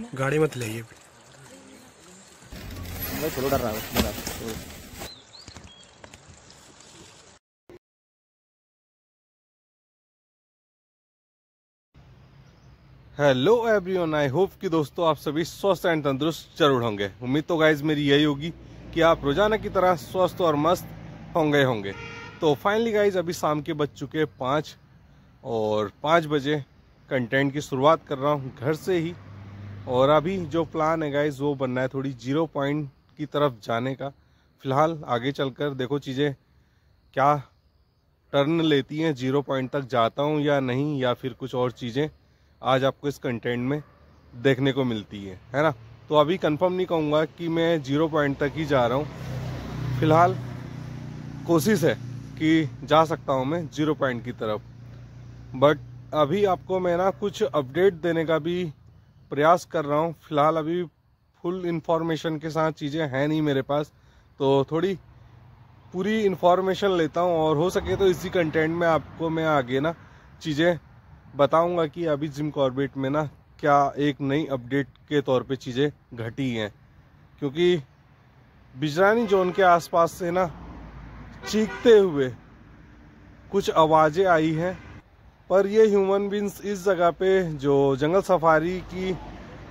गाड़ी मत ले थोड़ा डर रहा है। हेलो एवरीवन, आई होप कि दोस्तों आप सभी स्वस्थ एंड तंदुरुस्त जरूर होंगे। उम्मीद तो गाइज मेरी यही होगी कि आप रोजाना की तरह स्वस्थ और मस्त होंगे। तो फाइनली गाइज अभी शाम के बज चुके 5 और 5 बजे कंटेंट की शुरुआत कर रहा हूँ घर से ही। और अभी जो प्लान है गाइज वो बनना है थोड़ी 0 पॉइंट की तरफ जाने का। फिलहाल आगे चलकर देखो चीज़ें क्या टर्न लेती हैं, 0 पॉइंट तक जाता हूँ या नहीं, या फिर कुछ और चीज़ें आज आपको इस कंटेंट में देखने को मिलती है ना। तो अभी कंफर्म नहीं कहूँगा कि मैं 0 पॉइंट तक ही जा रहा हूँ। फिलहाल कोशिश है कि जा सकता हूँ मैं 0 पॉइंट की तरफ, बट अभी आपको मैं ना कुछ अपडेट देने का भी प्रयास कर रहा हूँ। फिलहाल अभी फुल इन्फॉर्मेशन के साथ चीज़ें हैं नहीं मेरे पास, तो थोड़ी पूरी इन्फॉर्मेशन लेता हूँ और हो सके तो इसी कंटेंट में आपको मैं आगे ना चीज़ें बताऊंगा कि अभी जिम कॉर्बेट में ना क्या एक नई अपडेट के तौर पे चीज़ें घटी हैं। क्योंकि बिजरानी जोन के आसपास से ना चीखते हुए कुछ आवाज़ें आई हैं, पर ये ह्यूमन बींग्स इस जगह पे जो जंगल सफारी की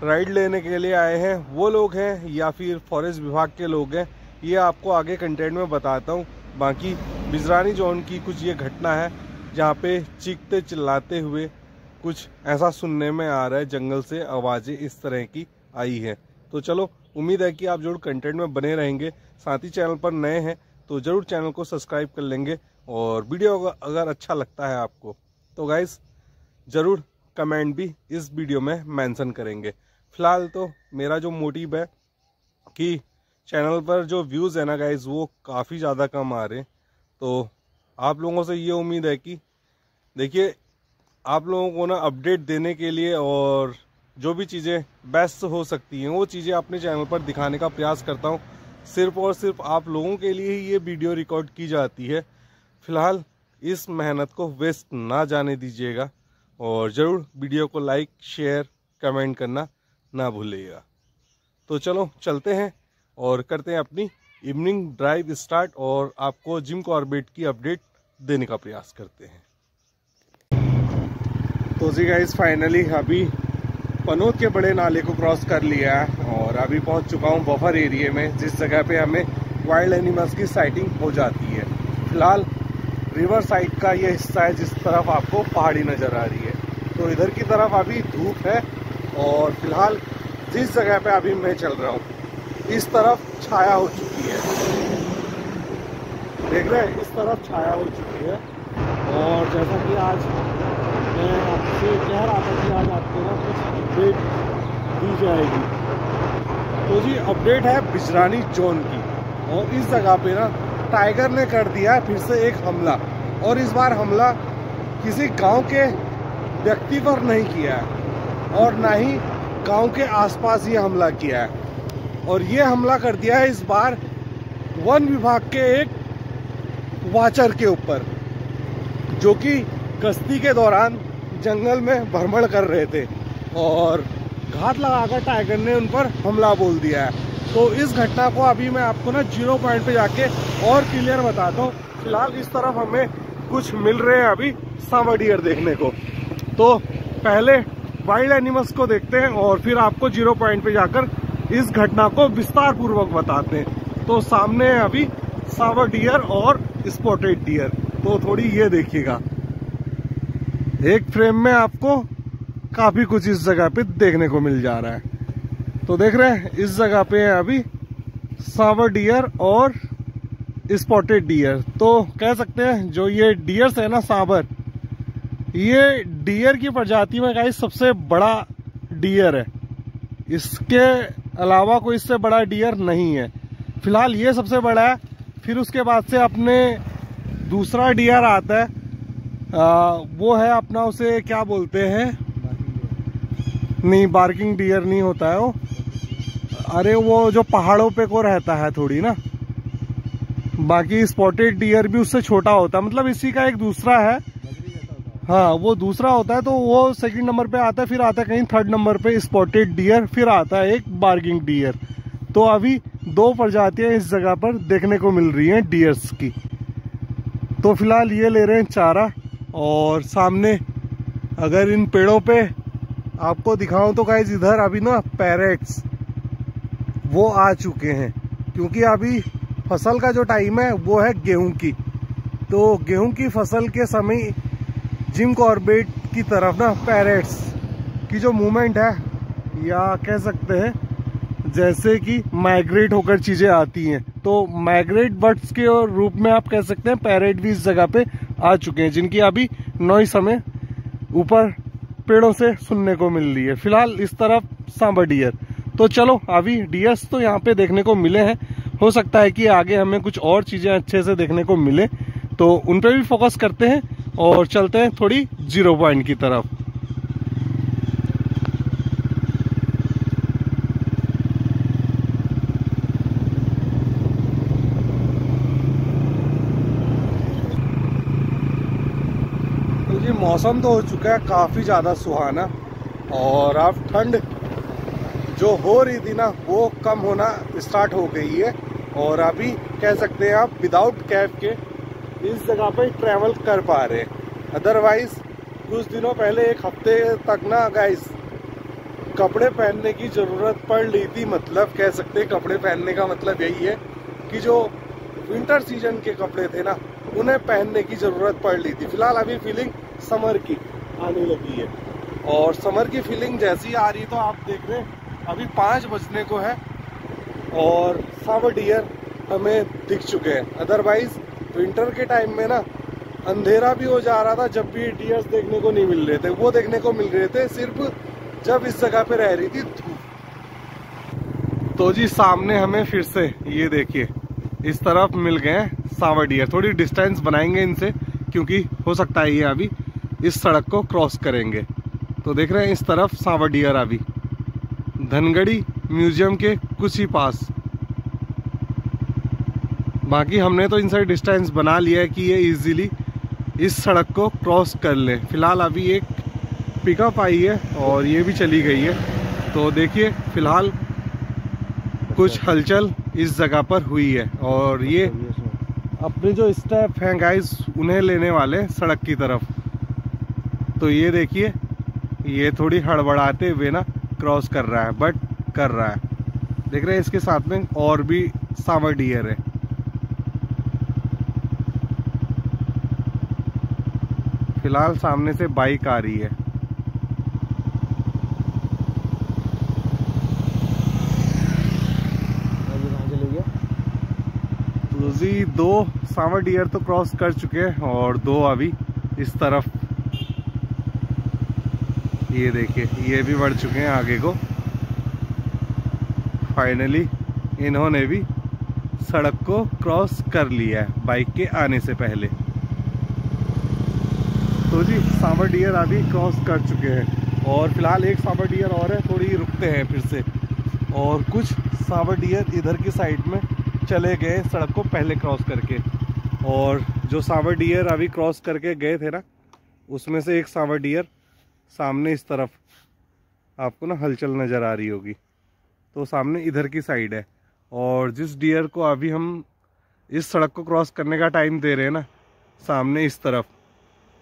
राइड लेने के लिए आए हैं वो लोग हैं या फिर फॉरेस्ट विभाग के लोग हैं, ये आपको आगे कंटेंट में बताता हूँ। बाकी बिजरानी जोन की कुछ ये घटना है जहाँ पे चीखते चिल्लाते हुए कुछ ऐसा सुनने में आ रहा है, जंगल से आवाज़ें इस तरह की आई है। तो चलो, उम्मीद है कि आप जरूर कंटेंट में बने रहेंगे। साथ ही चैनल पर नए हैं तो ज़रूर चैनल को सब्सक्राइब कर लेंगे, और वीडियो अगर अच्छा लगता है आपको तो गाइस ज़रूर कमेंट भी इस वीडियो में मेंशन करेंगे। फिलहाल तो मेरा जो मोटिव है कि चैनल पर जो व्यूज़ है ना गाइस वो काफ़ी ज़्यादा कम आ रहे हैं, तो आप लोगों से ये उम्मीद है कि देखिए आप लोगों को ना अपडेट देने के लिए और जो भी चीज़ें बेस्ट हो सकती हैं वो चीज़ें अपने चैनल पर दिखाने का प्रयास करता हूँ। सिर्फ और सिर्फ आप लोगों के लिए ही ये वीडियो रिकॉर्ड की जाती है। फिलहाल इस मेहनत को वेस्ट ना जाने दीजिएगा, और ज़रूर वीडियो को लाइक शेयर कमेंट करना ना भूलिएगा। तो चलो चलते हैं और करते हैं अपनी इवनिंग ड्राइव स्टार्ट, और आपको जिम कॉर्बेट की अपडेट देने का प्रयास करते हैं। तो जी गाइस फाइनली अभी पनोत के बड़े नाले को क्रॉस कर लिया है और अभी पहुंच चुका हूं बफर एरिया में, जिस जगह पे हमें वाइल्ड एनिमल्स की साइटिंग हो जाती है। फिलहाल रिवर साइड का ये हिस्सा है जिस तरफ आपको पहाड़ी नज़र आ रही है। तो इधर की तरफ अभी धूप है, और फिलहाल जिस जगह पे अभी मैं चल रहा हूँ इस तरफ छाया हो चुकी है, देख रहे हैं, इस तरफ छाया हो चुकी है। और जैसा कि आज मैं आपसे कह रहा था कि आज आपको ना कुछ अपडेट दी जाएगी, तो जी अपडेट है बिजरानी जोन की। और इस जगह पे ना टाइगर ने कर दिया है फिर से एक हमला, और इस बार हमला किसी गांव के व्यक्ति पर नहीं किया है और ना ही गांव के आसपास ये हमला किया है, और ये हमला कर दिया है इस बार वन विभाग के एक वाचर के ऊपर, जो कि गश्ती के दौरान जंगल में भ्रमण कर रहे थे, और घात लगाकर टाइगर ने उन पर हमला बोल दिया है। तो इस घटना को अभी मैं आपको ना 0 पॉइंट पे जाके और क्लियर बताता हूँ। फिलहाल इस तरफ हमें कुछ मिल रहे हैं अभी सांवा डियर देखने को, तो पहले वाइल्ड एनिमल्स को देखते हैं और फिर आपको 0 पॉइंट पे जाकर इस घटना को विस्तार पूर्वक बताते हैं। तो सामने है अभी सांवा डियर और स्पॉटेड डियर, तो थोड़ी ये देखिएगा, एक फ्रेम में आपको काफी कुछ इस जगह पे देखने को मिल जा रहा है। तो देख रहे हैं इस जगह पे है अभी सांवा डियर और स्पॉटेड डियर। तो कह सकते हैं जो ये डियर्स है ना सांबर, ये डियर की प्रजाति में गाइस सबसे बड़ा डियर है, इसके अलावा कोई इससे बड़ा डियर नहीं है। फिलहाल ये सबसे बड़ा है, फिर उसके बाद से अपने दूसरा डियर आता है, वो है अपना, उसे क्या बोलते हैं, नहीं बार्किंग डियर नहीं होता है वो, अरे वो जो पहाड़ों पे को रहता है थोड़ी ना। बाकी स्पॉटेड डियर भी उससे छोटा होता है, मतलब इसी का एक दूसरा है, हाँ वो दूसरा होता है, तो वो सेकंड नंबर पे आता है, फिर आता है कहीं थर्ड नंबर पे स्पॉटेड डियर, फिर आता है एक बार्किंग डियर। तो अभी 2 प्रजातियां इस जगह पर देखने को मिल रही हैं डियर्स की। तो फिलहाल ये ले रहे हैं चारा। और सामने अगर इन पेड़ों पे आपको दिखाऊं तो गाइस इधर अभी ना पैरेट्स वो आ चुके हैं, क्योंकि अभी फसल का जो टाइम है वो है गेहूं की। तो गेहूं की फसल के समय जिम कॉर्बेट की तरफ ना पैरेट्स की जो मूवमेंट है, या कह सकते हैं जैसे कि माइग्रेट होकर चीजें आती हैं, तो माइग्रेट बर्ड्स के रूप में आप कह सकते हैं पैरेट भी इस जगह पे आ चुके हैं, जिनकी अभी नॉइस हमें ऊपर पेड़ों से सुनने को मिल रही है। फिलहाल इस तरफ सांबर डियर। तो चलो अभी डियर्स तो यहाँ पे देखने को मिले हैं, हो सकता है कि आगे हमें कुछ और चीजें अच्छे से देखने को मिले, तो उन पे भी फोकस करते हैं और चलते हैं थोड़ी 0 पॉइंट की तरफ। तो जी मौसम तो हो चुका है काफी ज्यादा सुहाना, और अब ठंड जो हो रही थी ना वो कम होना स्टार्ट हो गई है। और अभी कह सकते हैं आप विदाउट कैप के इस जगह पर ट्रैवल कर पा रहे हैं। अदरवाइज कुछ दिनों पहले, एक हफ्ते तक ना गाइस, कपड़े पहनने की ज़रूरत पड़ रही थी। मतलब कह सकते हैं कपड़े पहनने का मतलब यही है कि जो विंटर सीजन के कपड़े थे ना उन्हें पहनने की ज़रूरत पड़ रही थी। फिलहाल अभी फीलिंग समर की आने लगी है, और समर की फीलिंग जैसी आ रही तो आप देख रहे हैं अभी 5 बजने को है और सांबर डियर हमें दिख चुके हैं। अदरवाइज विंटर के टाइम में ना अंधेरा भी हो जा रहा था, जब भी डियर्स देखने को नहीं मिल रहे थे। वो देखने को मिल रहे थे सिर्फ जब इस जगह पे रह रही थी धूप। तो जी सामने हमें फिर से ये देखिए इस तरफ मिल गए सांबर डियर। थोड़ी डिस्टेंस बनाएंगे इनसे, क्योंकि हो सकता है ये अभी इस सड़क को क्रॉस करेंगे। तो देख रहे हैं इस तरफ सांबर डियर अभी धनगढ़ी म्यूजियम के कुछ ही पास। बाकी हमने तो इनसे डिस्टेंस बना लिया है कि ये इजीली इस सड़क को क्रॉस कर ले। फिलहाल अभी एक पिकअप आई है और ये भी चली गई है। तो देखिए फिलहाल कुछ हलचल इस जगह पर हुई है, और ये अपने जो स्टेप हैं गाइस उन्हें लेने वाले सड़क की तरफ। तो ये देखिए ये थोड़ी हड़बड़ाते हुए ना क्रॉस कर रहा है, बट कर रहा है। देख रहे हैं इसके साथ में और भी सांबर डियर है। फिलहाल सामने से बाइक आ रही है। तो जी 2 सांबर डियर तो क्रॉस कर चुके हैं, और 2 अभी इस तरफ। ये देखिए ये भी बढ़ चुके हैं आगे को। फाइनली इन्होंने भी सड़क को क्रॉस कर लिया है बाइक के आने से पहले। तो जी सांबर डियर अभी क्रॉस कर चुके हैं, और फिलहाल एक सांबर डियर और है, थोड़ी रुकते हैं फिर से। और कुछ सांबर डियर इधर की साइड में चले गए सड़क को पहले क्रॉस करके। और जो सांबर डियर अभी क्रॉस करके गए थे ना उसमें से एक सांबर डियर सामने इस तरफ आपको ना हलचल नज़र आ रही होगी, तो सामने इधर की साइड है। और जिस डियर को अभी हम इस सड़क को क्रॉस करने का टाइम दे रहे हैं ना, सामने इस तरफ,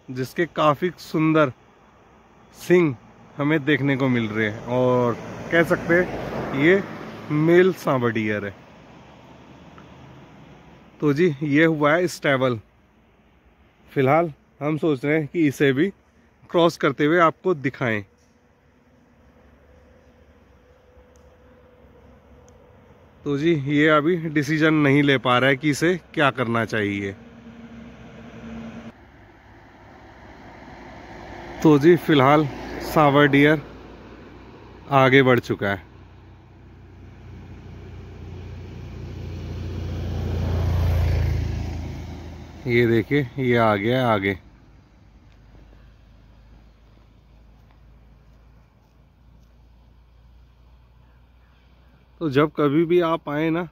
जिसके काफ़ी सुंदर सिंग हमें देखने को मिल रहे हैं, और कह सकते हैं ये मेल सांबर डियर है। तो जी ये हुआ है स्टेबल। फिलहाल हम सोच रहे हैं कि इसे भी क्रॉस करते हुए आपको दिखाएं। तो जी ये अभी डिसीजन नहीं ले पा रहा है कि इसे क्या करना चाहिए। तो जी फिलहाल सांबर डियर आगे बढ़ चुका है। ये देखिए ये आ गया है आगे। तो जब कभी भी आप आए ना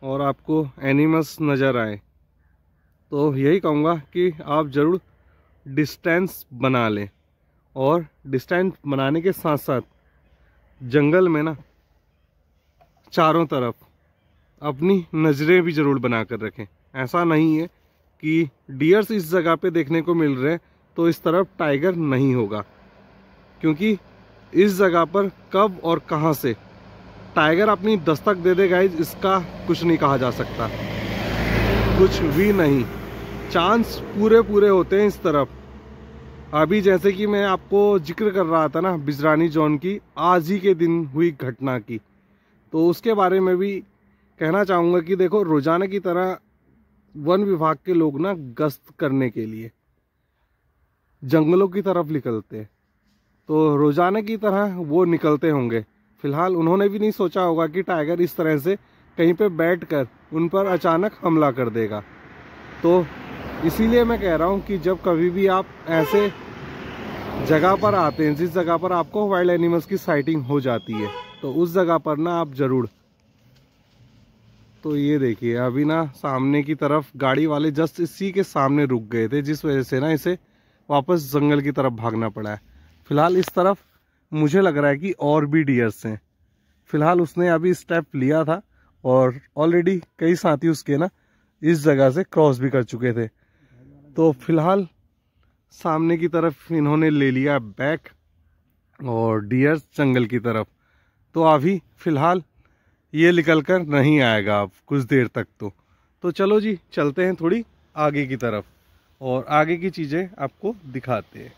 और आपको एनिमल्स नज़र आए तो यही कहूँगा कि आप ज़रूर डिस्टेंस बना लें, और डिस्टेंस बनाने के साथ साथ जंगल में ना चारों तरफ अपनी नज़रें भी ज़रूर बना कर रखें। ऐसा नहीं है कि डियर्स इस जगह पे देखने को मिल रहे हैं तो इस तरफ टाइगर नहीं होगा, क्योंकि इस जगह पर कब और कहां से टाइगर अपनी दस्तक दे दे गाइस, इसका कुछ नहीं कहा जा सकता, कुछ भी नहीं। चांस पूरे होते हैं इस तरफ। अभी जैसे कि मैं आपको जिक्र कर रहा था ना बिजरानी जोन की आज ही के दिन हुई घटना की, तो उसके बारे में भी कहना चाहूँगा कि देखो, रोजाना की तरह वन विभाग के लोग ना गश्त करने के लिए जंगलों की तरफ निकलते हैं, तो रोजाना की तरह वो निकलते होंगे। फिलहाल उन्होंने भी नहीं सोचा होगा कि टाइगर इस तरह से कहीं पे बैठकर उन पर अचानक हमला कर देगा। तो इसीलिए मैं कह रहा हूँ कि जब कभी भी आप ऐसे जगह पर आते हैं जिस जगह पर आपको वाइल्ड एनिमल्स की साइटिंग हो जाती है, तो उस जगह पर ना आप ज़रूर। तो ये देखिए, अभी ना सामने की तरफ गाड़ी वाले जस्ट इसी के सामने रुक गए थे, जिस वजह से ना इसे वापस जंगल की तरफ भागना पड़ा है। फिलहाल इस तरफ मुझे लग रहा है कि और भी डियर्स हैं। फिलहाल उसने अभी स्टेप लिया था और ऑलरेडी कई साथी उसके ना इस जगह से क्रॉस भी कर चुके थे। तो फिलहाल सामने की तरफ इन्होंने ले लिया बैक और डियर्स जंगल की तरफ। तो अभी फिलहाल ये निकल कर नहीं आएगा अब कुछ देर तक। तो चलो जी, चलते हैं थोड़ी आगे की तरफ और आगे की चीज़ें आपको दिखाते हैं।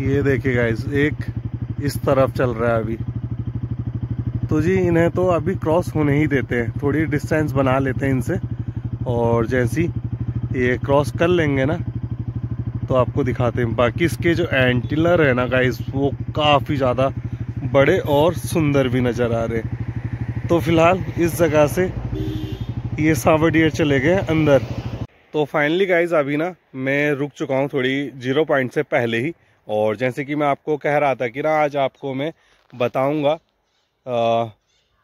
ये देखिए गाइस, एक इस तरफ चल रहा है अभी। तो जी इन्हें तो अभी क्रॉस होने ही देते हैं, थोड़ी डिस्टेंस बना लेते हैं इनसे, और जैसी ये क्रॉस कर लेंगे ना तो आपको दिखाते हैं। बाकी इसके जो एंटीलर है ना गाइस, वो काफ़ी ज़्यादा बड़े और सुंदर भी नज़र आ रहे। तो फिलहाल इस जगह से ये सांवर डियर चले गए अंदर। तो फाइनली गाइस अभी ना मैं रुक चुका हूँ थोड़ी 0 पॉइंट से पहले ही, और जैसे कि मैं आपको कह रहा था कि ना आज आपको मैं बताऊँगा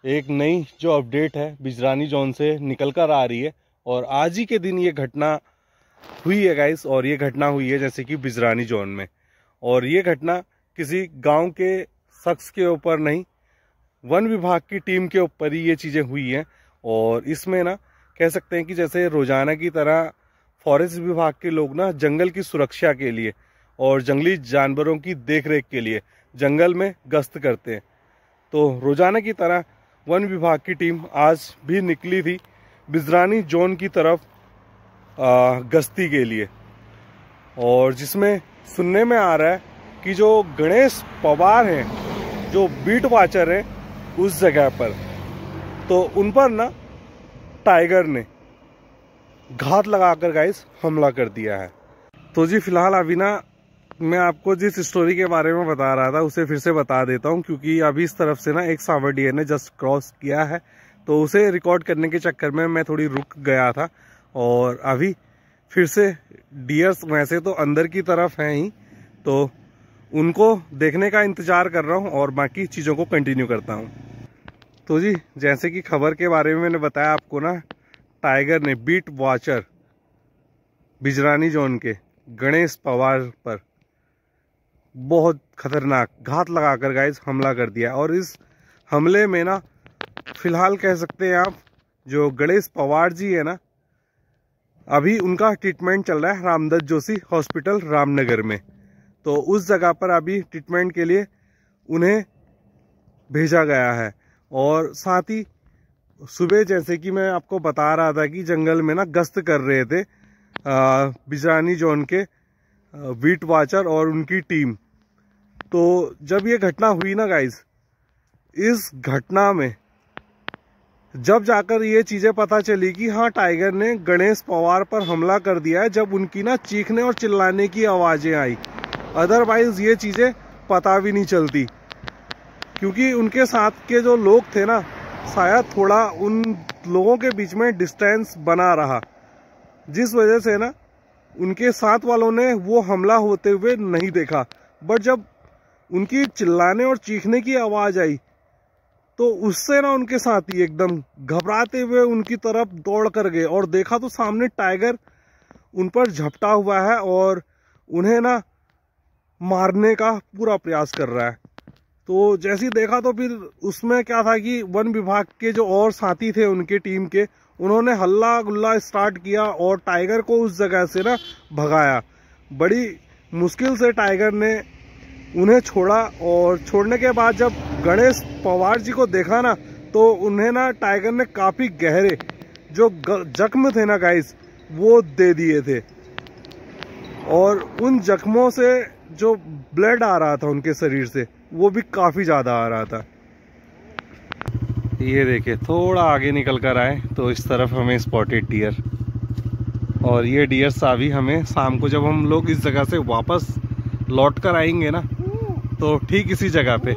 एक नई जो अपडेट है बिजरानी जोन से निकल कर आ रही है, और आज ही के दिन ये घटना हुई है गाइस। और ये घटना हुई है जैसे कि बिजरानी जोन में, और ये घटना किसी गांव के शख्स के ऊपर नहीं, वन विभाग की टीम के ऊपर ही ये चीज़ें हुई हैं। और इसमें ना कह सकते हैं कि जैसे रोजाना की तरह फॉरेस्ट विभाग के लोग ना जंगल की सुरक्षा के लिए और जंगली जानवरों की देखरेख के लिए जंगल में गश्त करते हैं। तो रोजाना की तरह वन विभाग की टीम आज भी निकली थी बिजरानी जोन की तरफ गश्ती के लिए, और जिसमें सुनने में आ रहा है कि जो गणेश पवार हैं, जो बीट वाचर हैं उस जगह पर, तो उन पर ना टाइगर ने घात लगाकर गाइस हमला कर दिया है। तो जी फिलहाल अभी ना मैं आपको जिस स्टोरी के बारे में बता रहा था उसे फिर से बता देता हूँ, क्योंकि अभी इस तरफ से ना एक सांवर डियर ने जस्ट क्रॉस किया है, तो उसे रिकॉर्ड करने के चक्कर में मैं थोड़ी रुक गया था। और अभी फिर से डियर्स वैसे तो अंदर की तरफ हैं ही, तो उनको देखने का इंतज़ार कर रहा हूँ और बाकी चीज़ों को कंटिन्यू करता हूँ। तो जी जैसे कि खबर के बारे में मैंने बताया आपको ना, टाइगर ने बीट वॉचर बिजरानी जोन के गणेश पवार पर बहुत खतरनाक घात लगाकर गाइस हमला कर दिया। और इस हमले में ना फिलहाल कह सकते हैं आप, जो गणेश पवार जी है ना, अभी उनका ट्रीटमेंट चल रहा है रामदत्त जोशी हॉस्पिटल रामनगर में। तो उस जगह पर अभी ट्रीटमेंट के लिए उन्हें भेजा गया है। और साथ ही सुबह जैसे कि मैं आपको बता रहा था कि जंगल में ना गश्त कर रहे थे बिजरानी जोन के बीट वाचर और उनकी टीम। तो जब ये घटना हुई ना गाइस, इस घटना में जब जाकर ये चीज़ें पता चली कि हाँ टाइगर ने गणेश पवार पर हमला कर दिया है, जब उनकी ना चीखने और चिल्लाने की आवाज़ें आई, अदरवाइज ये चीज़ें पता भी नहीं चलती, क्योंकि उनके साथ के जो लोग थे ना, शायद थोड़ा उन लोगों के बीच में डिस्टेंस बना रहा, जिस वजह से ना उनके साथ वालों ने वो हमला होते हुए नहीं देखा। बट जब उनकी चिल्लाने और चीखने की आवाज़ आई तो उससे ना उनके साथी एकदम घबराते हुए उनकी तरफ दौड़ कर गए और देखा तो सामने टाइगर उन पर झपटा हुआ है और उन्हें ना मारने का पूरा प्रयास कर रहा है। तो जैसे ही देखा तो फिर उसमें क्या था कि वन विभाग के जो और साथी थे उनके टीम के, उन्होंने हल्ला गुल्ला स्टार्ट किया और टाइगर को उस जगह से ना भगाया। बड़ी मुश्किल से टाइगर ने उन्हें छोड़ा और छोड़ने के बाद जब गणेश पवार जी को देखा ना तो उन्हें ना टाइगर ने काफ़ी गहरे जो जख्म थे ना गाइस वो दे दिए थे और उन जख्मों से जो ब्लड आ रहा था उनके शरीर से वो भी काफ़ी ज़्यादा आ रहा था। ये देखिए थोड़ा आगे निकल कर आए तो इस तरफ हमें स्पॉटेड डियर, और ये डियर्स अभी हमें शाम को जब हम लोग इस जगह से वापस लौट कर आएंगे ना तो ठीक इसी जगह पे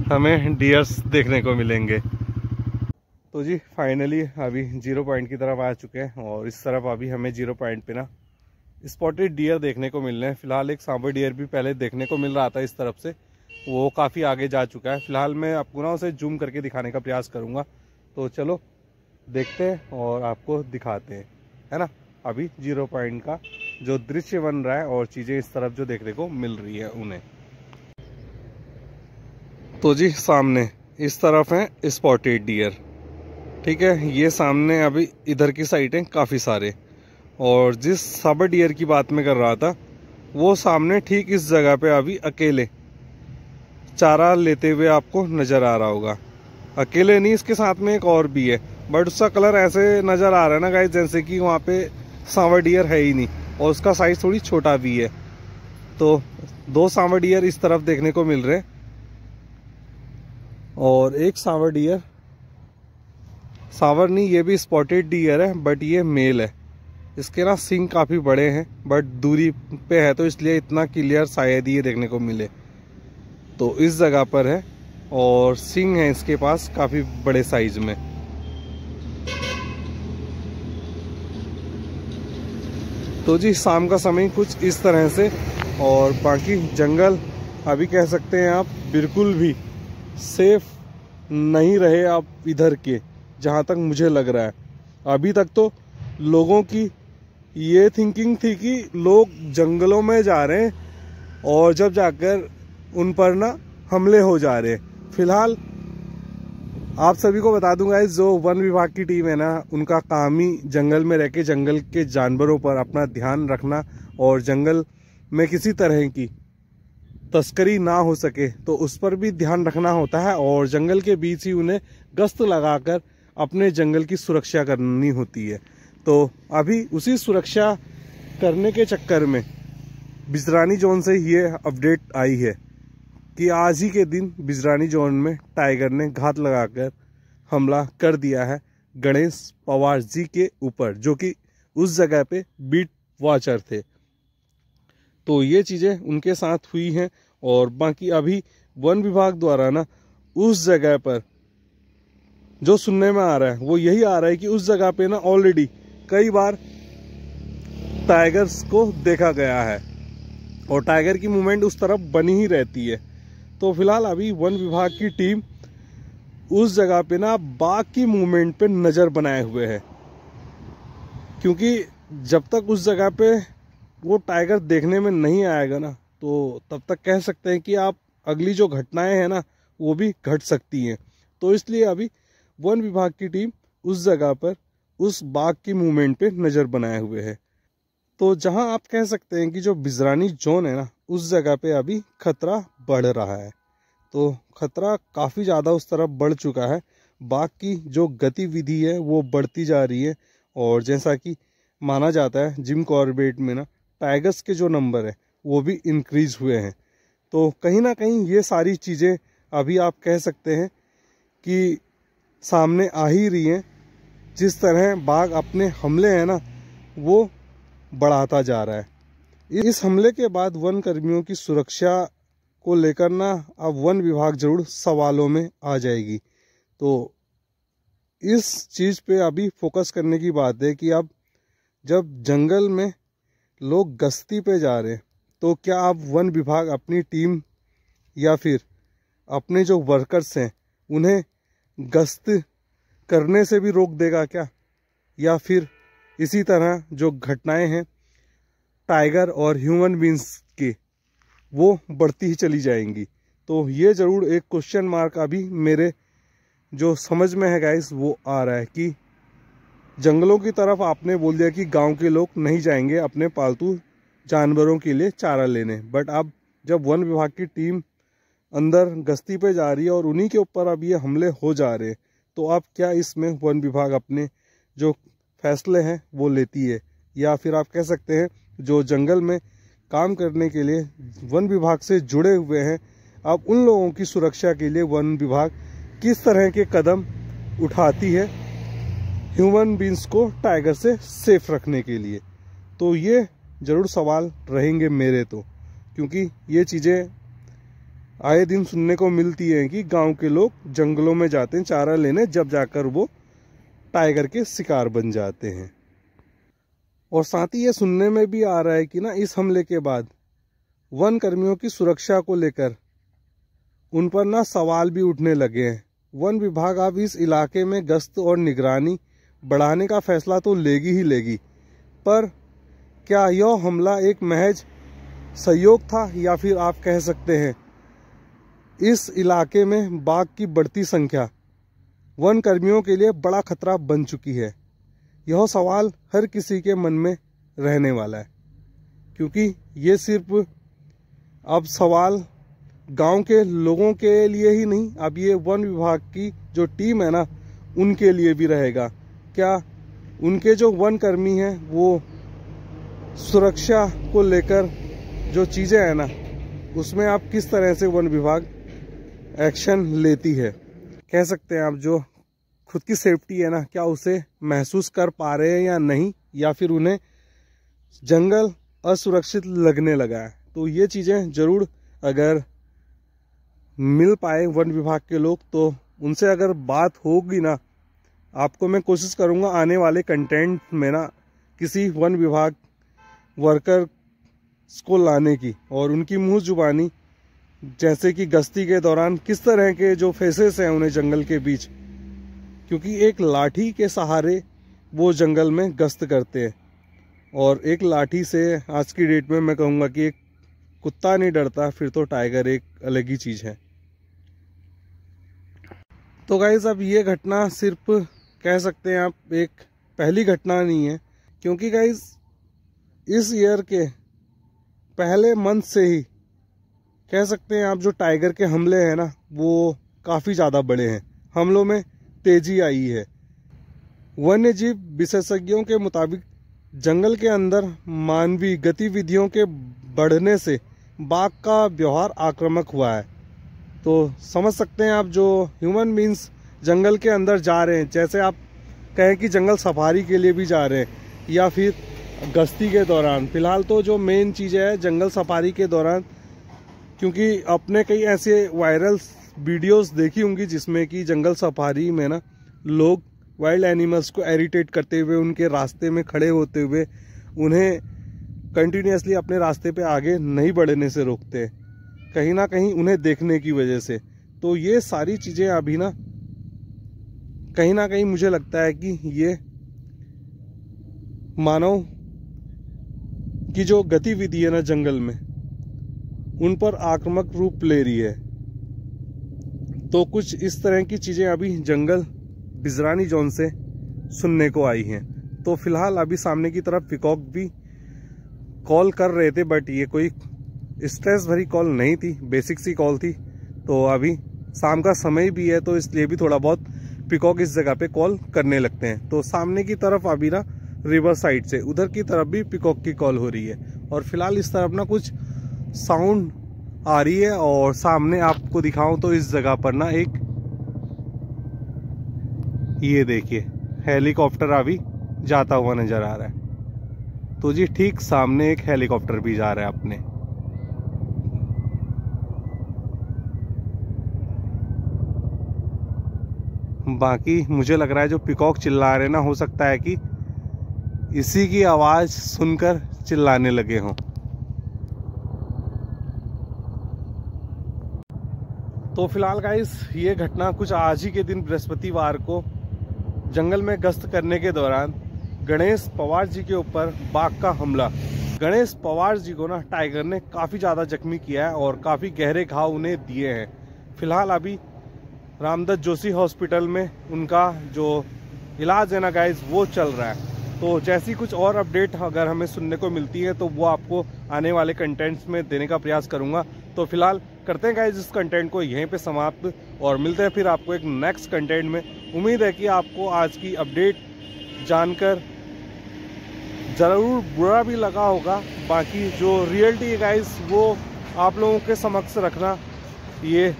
हमें डियर्स देखने को मिलेंगे। तो जी फाइनली अभी 0 पॉइंट की तरफ आ चुके हैं और इस तरफ अभी हमें 0 पॉइंट पे ना स्पॉटेड डियर देखने को मिल रहे हैं। फिलहाल एक सांबर डियर भी पहले देखने को मिल रहा था इस तरफ से, वो काफ़ी आगे जा चुका है। फिलहाल मैं आपको ना उसे जूम करके दिखाने का प्रयास करूँगा। तो चलो देखते हैं और आपको दिखाते हैं, है ना, अभी 0 पॉइंट का जो दृश्य बन रहा है और चीज़ें इस तरफ जो देखने को मिल रही है उन्हें। तो जी सामने इस तरफ है स्पॉटेड डियर, ठीक है। ये सामने अभी इधर की साइड है काफ़ी सारे, और जिस सांबर डियर की बात मैं कर रहा था वो सामने ठीक इस जगह पे अभी अकेले चारा लेते हुए आपको नज़र आ रहा होगा। अकेले नहीं, इसके साथ में एक और भी है, बट उसका कलर ऐसे नज़र आ रहा है ना गाइस जैसे कि वहाँ पे सांबर डियर है ही नहीं, और उसका साइज़ थोड़ी छोटा भी है। तो 2 सांबर डियर इस तरफ देखने को मिल रहे हैं और एक सांबर डियर, सांवर नहीं ये भी स्पॉटेड डियर है बट ये मेल है। इसके ना सींग काफ़ी बड़े हैं बट दूरी पे है तो इसलिए इतना क्लियर शायद ये देखने को मिले। तो इस जगह पर है और सींग है इसके पास काफ़ी बड़े साइज में। तो जी शाम का समय कुछ इस तरह से, और बाकी जंगल अभी कह सकते हैं आप बिल्कुल भी सेफ नहीं रहे आप इधर के, जहाँ तक मुझे लग रहा है। अभी तक तो लोगों की ये थिंकिंग थी कि लोग जंगलों में जा रहे हैं और जब जाकर उन पर ना हमले हो जा रहे हैं। फिलहाल आप सभी को बता दूंगा जो वन विभाग की टीम है ना उनका काम ही जंगल में रह के जंगल के जानवरों पर अपना ध्यान रखना और जंगल में किसी तरह की तस्करी ना हो सके तो उस पर भी ध्यान रखना होता है, और जंगल के बीच ही उन्हें गश्त लगाकर अपने जंगल की सुरक्षा करनी होती है। तो अभी उसी सुरक्षा करने के चक्कर में बिजरानी जोन से ये अपडेट आई है कि आज ही के दिन बिजरानी जोन में टाइगर ने घात लगाकर हमला कर दिया है गणेश पवार जी के ऊपर, जो कि उस जगह पे बीट वॉचर थे। तो ये चीज़ें उनके साथ हुई हैं, और बाकी अभी वन विभाग द्वारा ना उस जगह पर जो सुनने में आ रहा है वो यही आ रहा है कि उस जगह पे ना ऑलरेडी कई बार टाइगर्स को देखा गया है और टाइगर की मूवमेंट उस तरफ बनी ही रहती है। तो फिलहाल अभी वन विभाग की टीम उस जगह पे ना बाघ की मूवमेंट पे नज़र बनाए हुए है, क्योंकि जब तक उस जगह पे वो टाइगर देखने में नहीं आएगा ना तो तब तक कह सकते हैं कि आप अगली जो घटनाएं हैं ना वो भी घट सकती हैं। तो इसलिए अभी वन विभाग की टीम उस जगह पर उस बाघ की मूवमेंट पे नज़र बनाए हुए है। तो जहां आप कह सकते हैं कि जो बिजरानी जोन है ना उस जगह पे अभी खतरा बढ़ रहा है, तो खतरा काफ़ी ज़्यादा उस तरफ बढ़ चुका है। बाघ की जो गतिविधि है वो बढ़ती जा रही है, और जैसा कि माना जाता है जिम कॉर्बेट में ना टाइगर्स के जो नंबर है वो भी इंक्रीज हुए हैं। तो कहीं ना कहीं ये सारी चीज़ें अभी आप कह सकते हैं कि सामने आ ही रही हैं। जिस तरह बाघ अपने हमले हैं ना वो बढ़ाता जा रहा है। इस हमले के बाद वन कर्मियों की सुरक्षा को लेकर ना अब वन विभाग जरूर सवालों में आ जाएगी। तो इस चीज़ पे अभी फोकस करने की बात है कि अब जब जंगल में लोग गश्ती पे जा रहे हैं तो क्या अब वन विभाग अपनी टीम या फिर अपने जो वर्कर्स हैं उन्हें गश्त करने से भी रोक देगा क्या, या फिर इसी तरह जो घटनाएं हैं टाइगर और ह्यूमन बींग्स की वो बढ़ती ही चली जाएंगी। तो ये ज़रूर एक क्वेश्चन मार्क अभी मेरे जो समझ में है गाइस वो आ रहा है कि जंगलों की तरफ आपने बोल दिया कि गांव के लोग नहीं जाएंगे अपने पालतू जानवरों के लिए चारा लेने, बट अब जब वन विभाग की टीम अंदर गश्ती पे जा रही है और उन्हीं के ऊपर अब ये हमले हो जा रहे हैं, तो अब क्या इसमें वन विभाग अपने जो फैसले हैं वो लेती है, या फिर आप कह सकते हैं जो जंगल में काम करने के लिए वन विभाग से जुड़े हुए हैं, अब उन लोगों की सुरक्षा के लिए वन विभाग किस तरह के कदम उठाती है ह्यूमन बींग्स को टाइगर से सेफ रखने के लिए। तो ये ज़रूर सवाल रहेंगे मेरे तो, क्योंकि ये चीज़ें आए दिन सुनने को मिलती हैं कि गांव के लोग जंगलों में जाते हैं चारा लेने, जब जाकर वो टाइगर के शिकार बन जाते हैं। और साथ ही ये सुनने में भी आ रहा है कि ना इस हमले के बाद वन कर्मियों की सुरक्षा को लेकर उन पर ना सवाल भी उठने लगे हैं। वन विभाग अब इस इलाके में गश्त और निगरानी बढ़ाने का फैसला तो लेगी ही लेगी, पर क्या यह हमला एक महज सहयोग था, या फिर आप कह सकते हैं इस इलाके में बाघ की बढ़ती संख्या वन कर्मियों के लिए बड़ा खतरा बन चुकी है? यह सवाल हर किसी के मन में रहने वाला है, क्योंकि ये सिर्फ अब सवाल गांव के लोगों के लिए ही नहीं, अब ये वन विभाग की जो टीम है ना उनके लिए भी रहेगा। क्या उनके जो वन कर्मी हैं वो सुरक्षा को लेकर जो चीज़ें हैं ना उसमें आप किस तरह से वन विभाग एक्शन लेती है? कह सकते हैं आप जो खुद की सेफ्टी है ना, क्या उसे महसूस कर पा रहे हैं या नहीं, या फिर उन्हें जंगल असुरक्षित लगने लगा है? तो ये चीज़ें ज़रूर अगर मिल पाए वन विभाग के लोग तो उनसे अगर बात होगी ना, आपको मैं कोशिश करूँगा आने वाले कंटेंट में ना किसी वन विभाग वर्कर को लाने की, और उनकी मुँह जुबानी जैसे कि गश्ती के दौरान किस तरह के जो फेसेस हैं उन्हें जंगल के बीच, क्योंकि एक लाठी के सहारे वो जंगल में गश्त करते हैं, और एक लाठी से आज की डेट में मैं कहूँगा कि एक कुत्ता नहीं डरता, फिर तो टाइगर एक अलग ही चीज़ है। तो गाइस अब ये घटना सिर्फ कह सकते हैं आप एक पहली घटना नहीं है, क्योंकि गाइस इस ईयर के पहले मंथ से ही कह सकते हैं आप जो टाइगर के हमले हैं ना वो काफ़ी ज़्यादा बड़े हैं, हमलों में तेजी आई है। वन्य जीव विशेषज्ञों के मुताबिक जंगल के अंदर मानवीय गतिविधियों के बढ़ने से बाघ का व्यवहार आक्रामक हुआ है। तो समझ सकते हैं आप जो ह्यूमन बींग्स जंगल के अंदर जा रहे हैं, जैसे आप कहें कि जंगल सफारी के लिए भी जा रहे हैं या फिर गश्ती के दौरान, फिलहाल तो जो मेन चीज़ है जंगल सफारी के दौरान, क्योंकि अपने कई ऐसे वायरल वीडियोस देखी होंगी जिसमें कि जंगल सफारी में ना लोग वाइल्ड एनिमल्स को इरिटेट करते हुए उनके रास्ते में खड़े होते हुए उन्हें कंटिन्यूसली अपने रास्ते पे आगे नहीं बढ़ने से रोकते, कहीं ना कहीं उन्हें देखने की वजह से। तो ये सारी चीज़ें अभी ना कहीं मुझे लगता है कि ये मानव की जो गतिविधि है ना जंगल में उन पर आक्रामक रूप ले रही है। तो कुछ इस तरह की चीज़ें अभी जंगल बिजरानी जोन से सुनने को आई हैं। तो फिलहाल अभी सामने की तरफ पीकॉक भी कॉल कर रहे थे, बट ये कोई स्ट्रेस भरी कॉल नहीं थी, बेसिक सी कॉल थी। तो अभी शाम का समय भी है तो इसलिए भी थोड़ा बहुत पीकॉक इस जगह पे कॉल करने लगते हैं। तो सामने की तरफ अभी ना रिवर साइड से उधर की तरफ भी पीकॉक की कॉल हो रही है, और फिलहाल इस तरफ ना कुछ साउंड आ रही है। और सामने आपको दिखाऊं तो इस जगह पर ना एक ये देखिए हेलीकॉप्टर अभी जाता हुआ नजर आ रहा है। तो जी ठीक सामने एक हेलीकॉप्टर भी जा रहा है अपने। बाकी मुझे लग रहा है जो पीकॉक चिल्ला रहे ना, हो सकता है कि इसी की आवाज सुनकर चिल्लाने लगे हों। तो फिलहाल गाइस ये घटना कुछ आज ही के दिन बृहस्पतिवार को जंगल में गश्त करने के दौरान गणेश पवार जी के ऊपर बाघ का हमला। गणेश पवार जी को ना टाइगर ने काफ़ी ज़्यादा जख्मी किया है और काफ़ी गहरे घाव उन्हें दिए हैं। फिलहाल अभी रामदत्त जोशी हॉस्पिटल में उनका जो इलाज है ना गाइस वो चल रहा है। तो जैसी कुछ और अपडेट अगर हमें सुनने को मिलती है तो वो आपको आने वाले कंटेंट्स में देने का प्रयास करूंगा। तो फिलहाल करते हैं गाइस इस कंटेंट को यहीं पे समाप्त और मिलते हैं फिर आपको एक नेक्स्ट कंटेंट में। उम्मीद है कि आपको आज की अपडेट जानकर ज़रूर बुरा भी लगा होगा, बाकी जो रियलिटी है गाइस वो आप लोगों के समक्ष रखना ये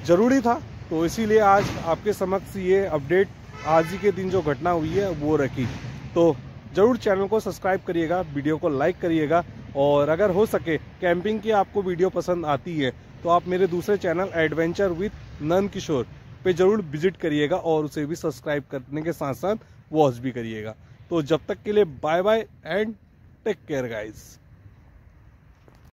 ज़रूरी था। तो इसीलिए आज आपके समक्ष ये अपडेट आज ही के दिन जो घटना हुई है वो रखी। तो ज़रूर चैनल को सब्सक्राइब करिएगा, वीडियो को लाइक करिएगा और अगर हो सके कैंपिंग की आपको वीडियो पसंद आती है तो आप मेरे दूसरे channel adventure with Nand Kishore पे ज़रूर विजिट करिएगा और उसे भी सब्सक्राइब करने के साथ साथ वॉच भी करिएगा। तो जब तक के लिए bye bye and take care guys.